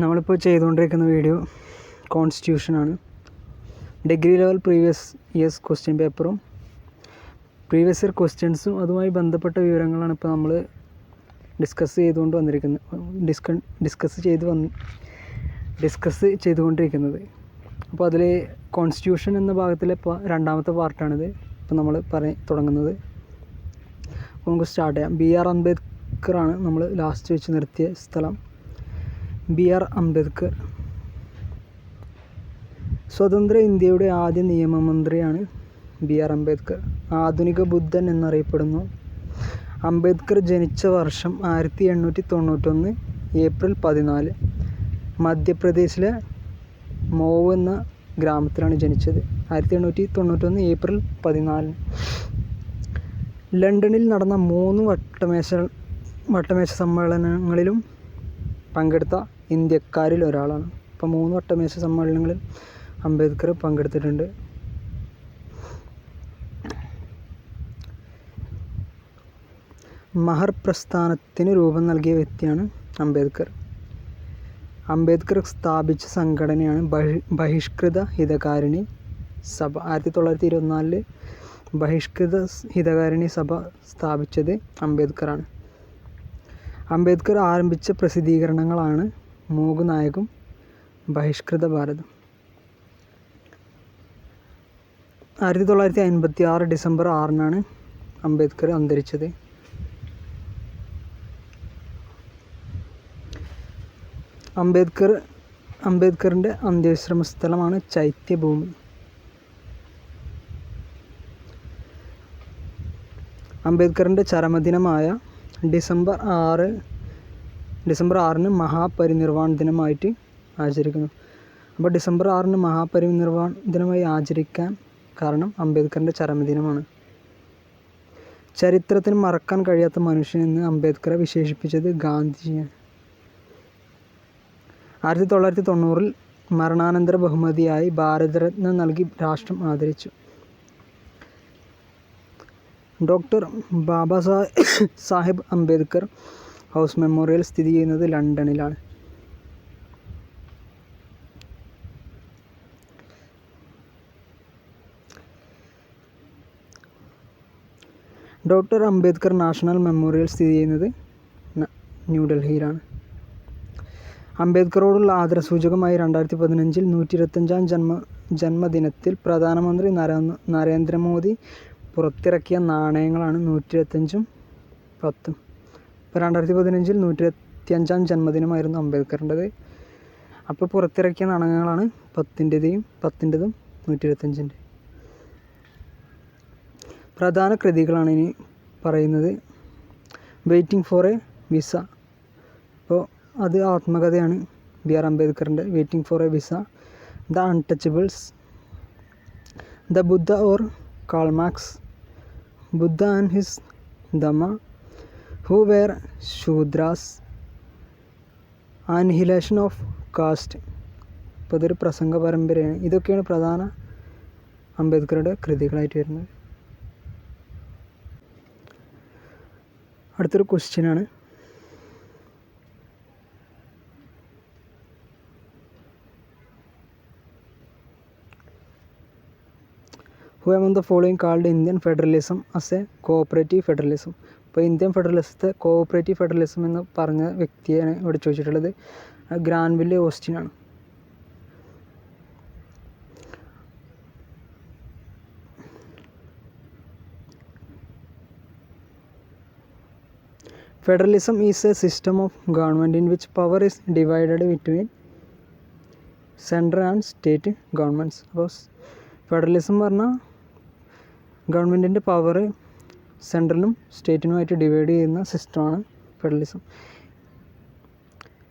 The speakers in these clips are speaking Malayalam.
നമ്മളിപ്പോൾ ചെയ്തുകൊണ്ടിരിക്കുന്ന വീഡിയോ കോൺസ്റ്റിറ്റ്യൂഷനാണ്. Degree level previous years question പേപ്പറും പ്രീവിയസ് ഇയർ ക്വസ്റ്റ്യൻസും അതുമായി ബന്ധപ്പെട്ട വിവരങ്ങളാണ് ഇപ്പോൾ നമ്മൾ ഡിസ്കസ് ചെയ്തുകൊണ്ടിരിക്കുന്നത്. അപ്പോൾ അതിൽ കോൺസ്റ്റിറ്റ്യൂഷൻ എന്ന ഭാഗത്തിലെ രണ്ടാമത്തെ പാർട്ടാണിത് ഇപ്പോൾ നമ്മൾ തുടങ്ങുന്നത്. അപ്പോൾ നമുക്ക് സ്റ്റാർട്ട് ചെയ്യാം. BR അംബേദ്കറാണ് നമ്മൾ ലാസ്റ്റ് വെച്ച് നിർത്തിയ സ്ഥലം. BR അംബേദ്കർ സ്വതന്ത്ര ഇന്ത്യയുടെ ആദ്യ നിയമമന്ത്രിയാണ്. BR അംബേദ്കർ ആധുനിക ബുദ്ധൻ എന്നറിയപ്പെടുന്നു. അംബേദ്കർ ജനിച്ച വർഷം 1891 ഏപ്രിൽ 14. മധ്യപ്രദേശിലെ മോവ് എന്ന ഗ്രാമത്തിലാണ് ജനിച്ചത്. 1891 ഏപ്രിൽ 14. ലണ്ടനിൽ നടന്ന 3 വട്ടമേശ സമ്മേളനങ്ങളിലും പങ്കെടുത്ത ഇന്ത്യക്കാരിൽ ഒരാളാണ്. ഇപ്പോൾ 3 വട്ടമേശ സമ്മേളനങ്ങളിൽ അംബേദ്കർ പങ്കെടുത്തിട്ടുണ്ട്. മഹർ പ്രസ്ഥാനത്തിന് രൂപം നൽകിയ വ്യക്തിയാണ് അംബേദ്കർ. അംബേദ്കർ സ്ഥാപിച്ച സംഘടനയാണ് ബഹിഷ്കൃത ഹിതകാരിണി സഭ. 1924 ബഹിഷ്കൃത ഹിതകാരിണി സഭ സ്ഥാപിച്ചത് അംബേദ്കറാണ്. അംബേദ്കർ ആരംഭിച്ച പ്രസിദ്ധീകരണങ്ങളാണ് മൂകനായകും ബഹിഷ്കൃത ഭാരതം. 1956 ഡിസംബർ 6 അംബേദ്കർ അന്തരിച്ചത്. അംബേദ്കറിൻ്റെ അന്ത്യവിശ്രമ സ്ഥലമാണ് ചൈത്യഭൂമി. അംബേദ്കറിൻ്റെ ചരമദിനമായ ഡിസംബർ 6 മഹാപരിനിർവാൺ ദിനമായിട്ട് ആചരിക്കുന്നു. അപ്പോൾ ഡിസംബർ 6 മഹാപരിനിർവാൺ ദിനമായി ആചരിക്കാൻ കാരണം അംബേദ്കറിൻ്റെ ചരമദിനമാണ്. ചരിത്രത്തിന് മറക്കാൻ കഴിയാത്ത മനുഷ്യനെന്ന് അംബേദ്കറെ വിശേഷിപ്പിച്ചത് ഗാന്ധിജിയാണ്. 1990 മരണാനന്തര ബഹുമതിയായി ഭാരതരത്ന നൽകി രാഷ്ട്രം ആദരിച്ചു. Doctor Baba Sahib Ambedkar house memorial സ്ഥിതി ചെയ്യുന്നത് ലണ്ടനിലാണ്. ഡോക്ടർ അംബേദ്കർ നാഷണൽ മെമ്മോറിയൽ സ്ഥിതി ചെയ്യുന്നത് ന്യൂഡൽഹിയിലാണ്. അംബേദ്കറോടുള്ള ആദരസൂചകമായി 2015 125-ാം ജന്മദിനത്തിൽ പ്രധാനമന്ത്രി നരേന്ദ്രമോദി പുറത്തിറക്കിയ നാണയങ്ങളാണ് 125-ഉം 10-ഉം. ഇപ്പോൾ 2015 125-ാം ജന്മദിനമായിരുന്നു അംബേദ്കറിൻ്റെത്. അപ്പോൾ പുറത്തിറക്കിയ നാണയങ്ങളാണ് 10-ൻ്റെതും 125-ൻ്റെ. പ്രധാന കൃതികളാണ് ഇനി പറയുന്നത്. Waiting for a visa. അപ്പോൾ അത് ആത്മകഥയാണ് BR അംബേദ്കറിൻ്റെ waiting for a visa. The untouchables, the Buddha or Karl Marx, Buddha and his Dhamma, who were Shudras, annihilation of caste. അപ്പോൾ ഇതൊരു പ്രസംഗ പരമ്പരയാണ്. ഇതൊക്കെയാണ് പ്രധാന അംബേദ്കറുടെ കൃതികളായിട്ട് വരുന്നത്. അടുത്തൊരു ക്വസ്റ്റ്യനാണ്. Who among the following called Indian federalism as a cooperative federalism? ഇപ്പോൾ ഇന്ത്യൻ ഫെഡറലിസത്തെ കോഓപ്പറേറ്റീവ് ഫെഡറലിസം എന്ന് പറഞ്ഞ വ്യക്തിയാണ് ഇവിടെ ചോദിച്ചിട്ടുള്ളത്. ഗ്രാൻവില്ലെ ഓസ്റ്റിനാണ്. Federalism is a system of government in which power is divided between central and state governments. അപ്പോൾ ഫെഡറലിസം പറഞ്ഞാൽ ഗവൺമെൻറ്റിൻ്റെ പവർ സെൻട്രലും സ്റ്റേറ്റിനുമായിട്ട് ഡിവൈഡ് ചെയ്യുന്ന സിസ്റ്റമാണ് federalism.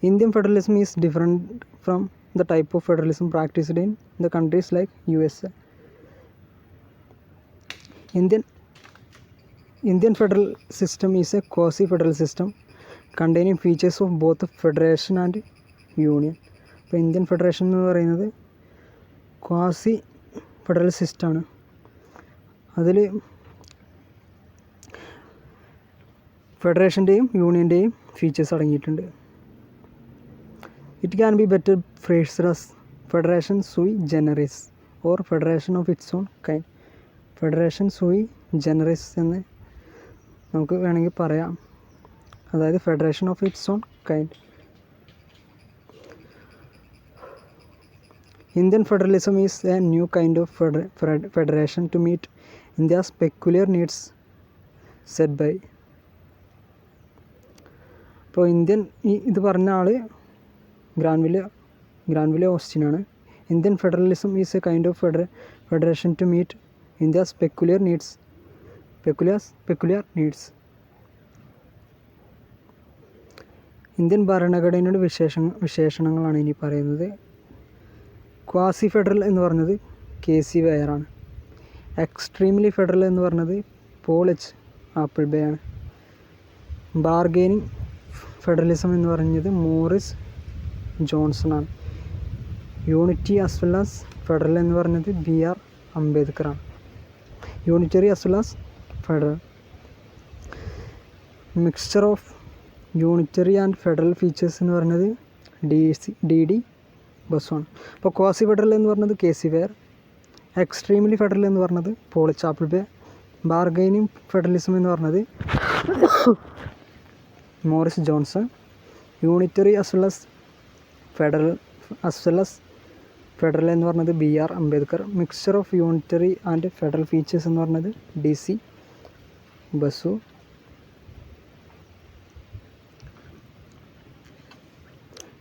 Indian federalism is different from the type of federalism practised in the countries like USA. Indian federal system is a quasi-federal system containing features of both federation and union. ഇപ്പോൾ ഇന്ത്യൻ ഫെഡറേഷൻ എന്ന് പറയുന്നത് ക്വാസി ഫെഡറൽ സിസ്റ്റമാണ്. അതിൽ ഫെഡറേഷൻ്റെയും യൂണിയൻ്റെയും ഫീച്ചേഴ്സ് അടങ്ങിയിട്ടുണ്ട്. It can be better phrased as federation sui generis or federation of its own kind. Federation sui generis എന്ന് നമുക്ക് വേണമെങ്കിൽ പറയാം, അതായത് federation of its own kind. Indian federalism is a new kind of federation to meet India's peculiar needs set by. അപ്പോൾ ഇന്ത്യൻ ഇത് പറഞ്ഞ ആൾ ഗ്രാൻവിലെ ഓസ്റ്റിനാണ്. Indian federalism is a kind of federation to meet India's peculiar needs. Indian ഭരണഘടനയുടെ വിശേഷണങ്ങളാണ് ഇനി പറയുന്നത്. ക്വാസി ഫെഡറൽ എന്ന് പറഞ്ഞത് KC വെയറാണ്. എക്സ്ട്രീംലി ഫെഡറൽ എന്ന് പറഞ്ഞത് പോൾ എച്ച് ആപ്പിൾബേ ആണ്. ബാർഗെയിനിങ് ഫെഡറലിസം എന്ന് പറഞ്ഞത് മോറിസ് ജോൺസൺ ആണ്. Unity as well as federal എന്ന് പറഞ്ഞത് BR അംബേദ്കർ ആണ്. Unitary as well as federal. Mixture of unitary and federal features എന്ന് പറഞ്ഞത് DD ബസ്സാണ്. അപ്പോൾ ക്വാസി ഫെഡറൽ എന്ന് പറഞ്ഞത് KC വെയർ, എക്സ്ട്രീംലി ഫെഡറൽ എന്ന് പറഞ്ഞത് Paul H Appleby, bargaining federalism എന്ന് പറഞ്ഞത് Morris Johnson, unitary as well as federal എന്ന് പറഞ്ഞത് BR Ambedkar, mixture of unitary and federal features എന്ന് പറഞ്ഞത് DC Basu.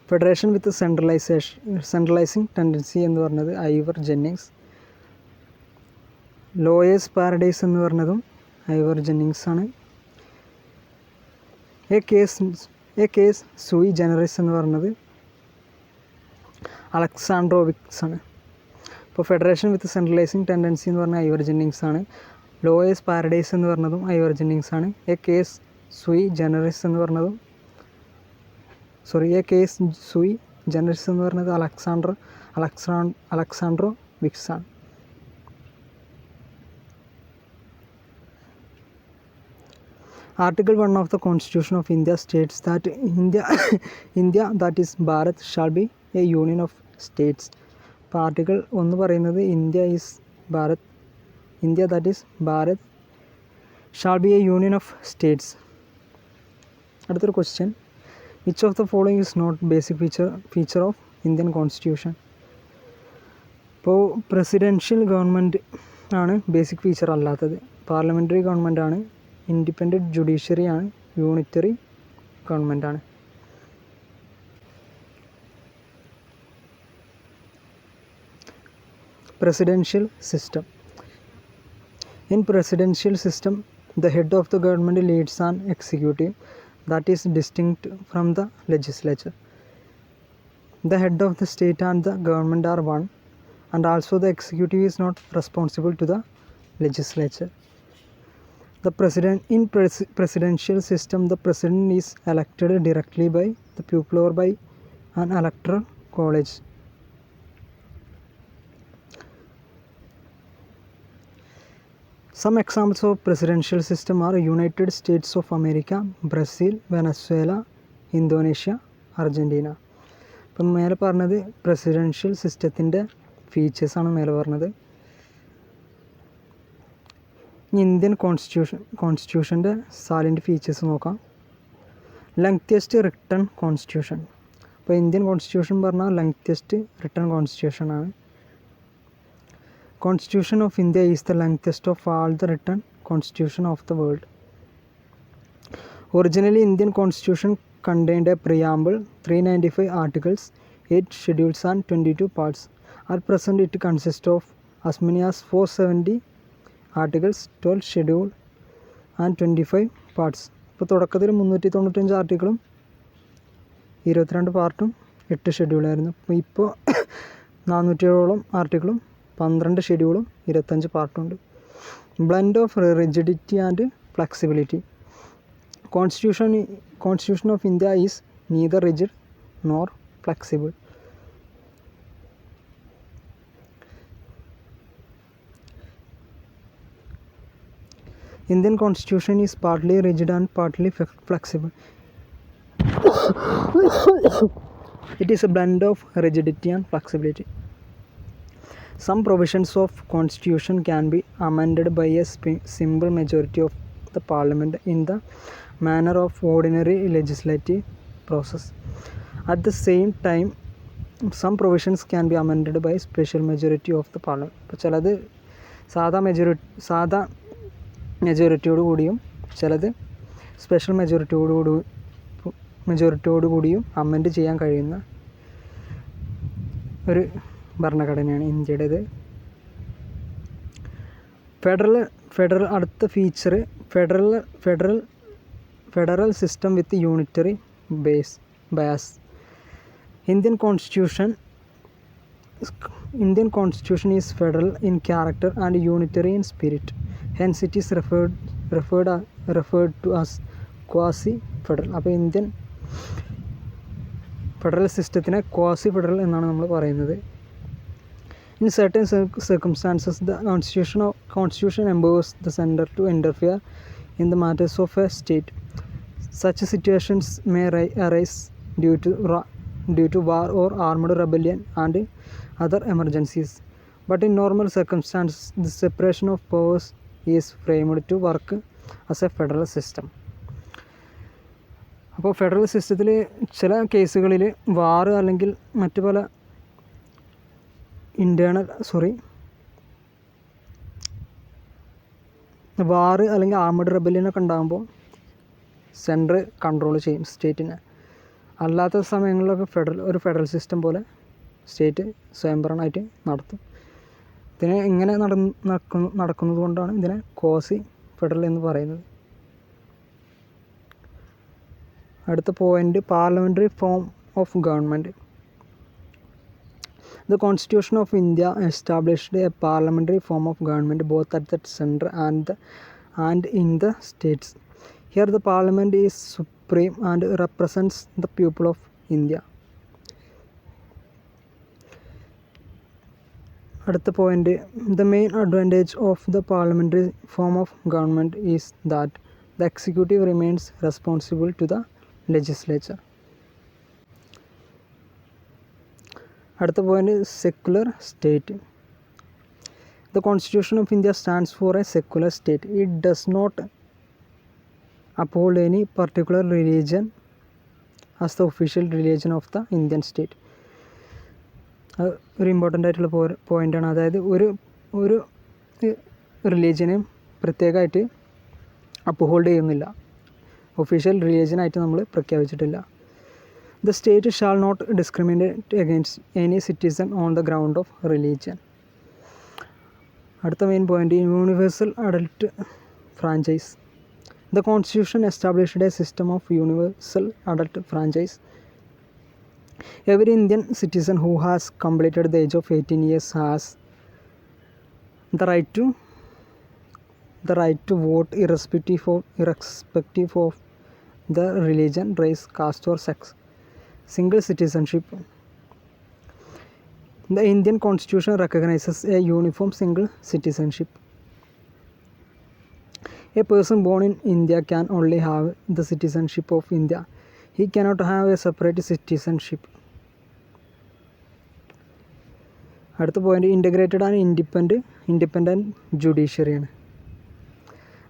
Federation with centralising tendency എന്ന് പറഞ്ഞത് ഐവർ ജെന്നിങ്സ്. ലോയേഴ്സ് പാരഡൈസ് എന്ന് പറഞ്ഞതും ഐവർ ജെന്നിങ്സ് ആണ്. എ കേസ് സൂയി ജനറിസ് എന്ന് പറഞ്ഞത് അലക്സാൻഡ്രോവിക്സ് ആണ്. ഇപ്പോൾ ഫെഡറേഷൻ വിത്ത് സെൻട്രലൈസിങ് ടെൻഡൻസി എന്ന് പറഞ്ഞാൽ ഐവർ ജെന്നിങ്സ് ആണ്. ലോയേഴ്സ് പാരഡൈസ് എന്ന് പറഞ്ഞതും ഐവർ ജെന്നിങ്സ് ആണ്. എ കേസ് സൂയി ജനറിസ് എന്ന് പറഞ്ഞതും അലക്സാൻഡ്രോ വിക്സ് ആണ്. Article 1 of the Constitution of India states that India that is Bharat shall be a union of states. അപ്പോൾ ആർട്ടിക്കിൾ 1 പറയുന്നത് India that is Bharat shall be a union of states. അടുത്തൊരു question, which of the following is not basic feature of Indian Constitution? ഇപ്പോൾ പ്രസിഡൻഷ്യൽ ഗവൺമെൻറ് ആണ് ബേസിക് ഫീച്ചർ അല്ലാത്തത്. പാർലമെൻ്ററി ഗവൺമെൻറ് ആണ്, ഇൻഡിപെൻഡൻറ്റ് ജുഡീഷ്യറി ആണ്, യൂണിറ്ററി ഗവൺമെൻറ് ആണ്. Presidential system. In presidential system, the head of the government leads an executive that is distinct from the legislature. The head of the state and the government are one, and also the executive is not responsible to the legislature. The presidential system, the president is elected directly by the people or by an electoral college. Some examples of presidential system are United States of America, Brazil, Venezuela, Indonesia, Argentina. അപ്പം മേലെ പറഞ്ഞത് പ്രസിഡൻഷ്യൽ സിസ്റ്റത്തിൻ്റെ ഫീച്ചേഴ്സാണ് മേലെ പറഞ്ഞത്. ഇന്ത്യൻ കോൺസ്റ്റിറ്റ്യൂഷൻ്റെ സാലിൻ്റെ ഫീച്ചേഴ്സ് നോക്കാം. Lengthiest written constitution. അപ്പോൾ ഇന്ത്യൻ കോൺസ്റ്റിറ്റ്യൂഷൻ പറഞ്ഞാൽ ലെങ്തിയസ്റ്റ് റിട്ടൺ കോൺസ്റ്റിറ്റ്യൂഷൻ ആണ്. Constitution of India is the lengthest of all the written constitution of the world. Originally, Indian Constitution contained a preamble, 395 articles, 8 schedules and 22 parts. At present, it consists of as many as 470 articles, 12 schedules and 25 parts. ഇപ്പോൾ തുടക്കത്തിൽ 395 ആർട്ടിക്കിളും 22 പാർട്ടും 8 ഷെഡ്യൂളായിരുന്നു. ഇപ്പോൾ 400ഓളം ആർട്ടിക്കിളും 12 ഷെഡ്യൂളും 25 പാർട്ടുണ്ട്. Blend of rigidity and flexibility. Constitution of India is neither rigid nor flexible. Indian Constitution is partly rigid and partly flexible. It is a blend of rigidity and flexibility. Some provisions of constitution can be amended by a simple majority of the parliament in the manner of ordinary legislative process. At the same time, some provisions can be amended by special majority of the parliament. അപ്പോൾ ചിലത് സാധാ മെജോറിറ്റിയോട് കൂടിയും ചിലത് സ്പെഷ്യൽ മെജോറിറ്റിയോട് കൂടിയും അമെൻഡ് ചെയ്യാൻ കഴിയുന്ന ഒരു ഭരണഘടനയാണ് ഇന്ത്യയുടേത്. ഫെഡറൽ അടുത്ത feature federal system with unitary bias. Indian constitution is federal in character and unitary in spirit. Hence it is referred to as quasi federal. അപ്പോൾ ഇന്ത്യൻ ഫെഡറൽ സിസ്റ്റത്തിനെ ക്വാസി ഫെഡറൽ എന്നാണ് നമ്മൾ പറയുന്നത്. In certain circumstances, the constitution empowers the center to interfere in the matters of a state. Such situations may arise due to war or armed rebellion and other emergencies. But in normal circumstances, the separation of powers is framed to work as a federal system. അപ്പോൾ ഫെഡറൽ സിസ്റ്റത്തിൽ ചില കേസുകളിൽ വാർ അല്ലെങ്കിൽ മറ്റു പല വാർ അല്ലെങ്കിൽ ആർമഡ് റെബല്യനൊക്കെ ഉണ്ടാകുമ്പോൾ സെൻട്രൽ കൺട്രോൾ ചെയ്യും സ്റ്റേറ്റിനെ. അല്ലാത്ത സമയങ്ങളിലൊക്കെ ഒരു ഫെഡറൽ സിസ്റ്റം പോലെ സ്റ്റേറ്റ് സ്വയംഭരണമായിട്ട് നടത്തും. ഇതിനെ ഇങ്ങനെ നടക്കുന്നത് കൊണ്ടാണ് ഇതിനെ ക്വാസി ഫെഡറൽ എന്ന് പറയുന്നത്. അടുത്ത point, parliamentary form of government. The Constitution of India established a parliamentary form of government both at the center and in the states. Here the parliament is supreme and represents the people of India. അടുത്ത point, the main advantage of the parliamentary form of government is that the executive remains responsible to the legislature. അടുത്ത point, secular state. The Constitution of India stands for a secular state. It does not uphold any particular religion as the official religion of the Indian state. ഒരു ഇമ്പോർട്ടൻ്റ് ആയിട്ടുള്ള പോയിൻ്റാണ്. അതായത് ഒരു റിലീജിയനെയും പ്രത്യേകമായിട്ട് അപ്ഹോൾഡ് ചെയ്യുന്നില്ല, ഒഫീഷ്യൽ റിലീജിയനായിട്ട് നമ്മൾ പ്രഖ്യാപിച്ചിട്ടില്ല. The state shall not discriminate against any citizen on the ground of religion. അടുത്ത main point, universal adult franchise. The Constitution established a system of universal adult franchise. Every Indian citizen who has completed the age of 18 years has the right to vote irrespective of the religion, race, caste or sex. Single citizenship. The Indian Constitution recognizes a uniform single citizenship. A person born in India can only have the citizenship of India. He cannot have a separate citizenship. അടുത്ത പോയിന്റ്, ഇൻ്റഗ്രേറ്റഡ് ആൻഡ് ഇൻഡിപെൻഡൻറ്റ് ജുഡീഷ്യറിയാണ്.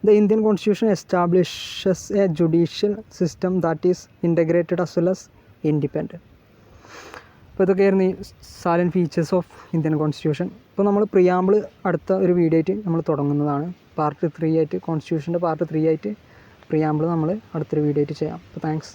The Indian Constitution establishes a judicial system that is integrated as well as independent. അപ്പോൾ ഇതൊക്കെയായിരുന്നു ഈ സാലൻറ്റ് ഫീച്ചേഴ്സ് ഓഫ് ഇന്ത്യൻ കോൺസ്റ്റിറ്റ്യൂഷൻ. ഇപ്പോൾ നമ്മൾ പ്രിയാമ്പിൾ അടുത്ത ഒരു വീഡിയോ ആയിട്ട് നമ്മൾ തുടങ്ങുന്നതാണ്. പാർട്ട് 3 ആയിട്ട്, കോൺസ്റ്റിറ്റ്യൂഷൻ്റെ പാർട്ട് 3 ആയിട്ട് പ്രിയാമ്പിൾ നമ്മൾ അടുത്തൊരു വീഡിയോ ആയിട്ട് ചെയ്യാം. അപ്പോൾ താങ്ക്സ്.